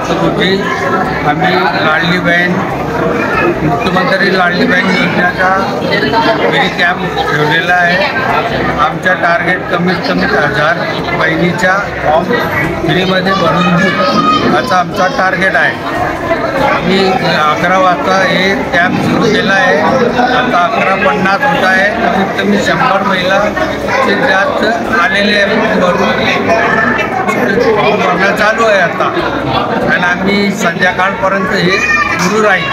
रोजी आम्ही लाडली बहीण मुख्यमंत्री लाडली बहीण योजनेचा फ्री कॅम्प ठेवलेला आहे। आमचा टार्गेट कमीत कमी 1000 बहिणीच्या फॉर्म फ्रीमध्ये भरून देऊ असा आमचा टार्गेट आहे। आम्ही 11 वाजता हे कॅम्प सुरू केला आहे। आता 11:50 होत आहे। कमीत कमी 100 महिलाचे जास्त आलेले भरून फॉर्म भरणं चालू आहे आता, आणि आम्ही संध्याकाळपर्यंत हे सुरू राहील।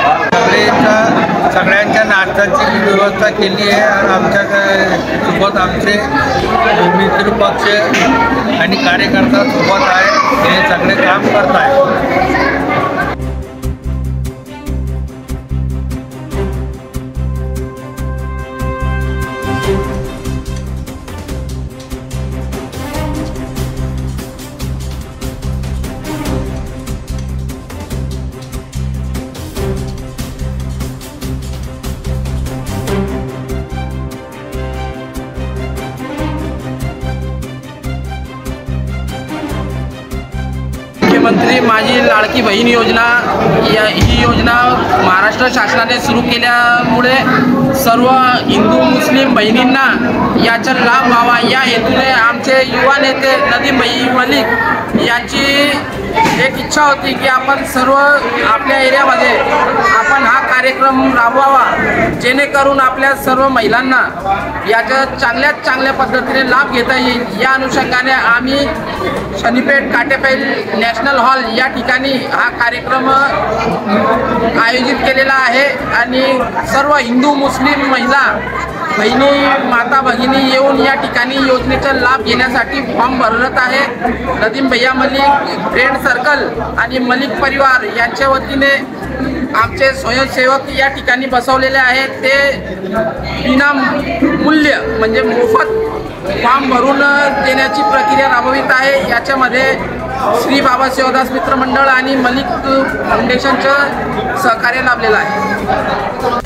सगळ्यांच्या नाश्त्याची व्यवस्था केली आहे, आणि आमच्यासोबत आमचे मित्र पक्ष आणि कार्यकर्ता सोबत आहे, हे सगळे काम करत आहे। मुख्यमंत्री माझी लाडकी बहीण योजना ही योजना महाराष्ट्र शासनाने सुरू केल्यामुळे सर्व हिंदू मुस्लिम बहिणींना याचा लाभ व्हावा या हेतूने आमचे युवा नेते नदीम भाई मलिक यांची एक इच्छा होती की आपण सर्व आपल्या एरियामध्ये आपण हा कार्यक्रम राबवावा, जेणेकरून आपल्या सर्व महिलांना याचा चांगल्यात चांगल्या पद्धतीने लाभ घेता येईल। या अनुषंगाने आम्ही शनीपेठ काटेपैल नॅशनल हॉल या ठिकाणी हा कार्यक्रम आयोजित केलेला आहे, आणि सर्व हिंदू मुस्लिम महिला बहिणी माता भगिनी येऊन या ठिकाणी योजनेचा लाभ घेण्यासाठी फॉर्म भरत आहे। नदीम भैया मलिक फ्रेंड सर्कल आणि मलिक परिवार यांच्या वतीने आमचे स्वयंसेवक या ठिकाणी बसवलेले आहेत। ते विनामूल्य म्हणजे मोफत फॉर्म भरून देण्याची प्रक्रिया राबवित आहे। याच्यामध्ये श्री बाबा शिवदास मित्र मंडळ आणि मलिक फाउंडेशनचं सहकार्य लाभलेलं आहे।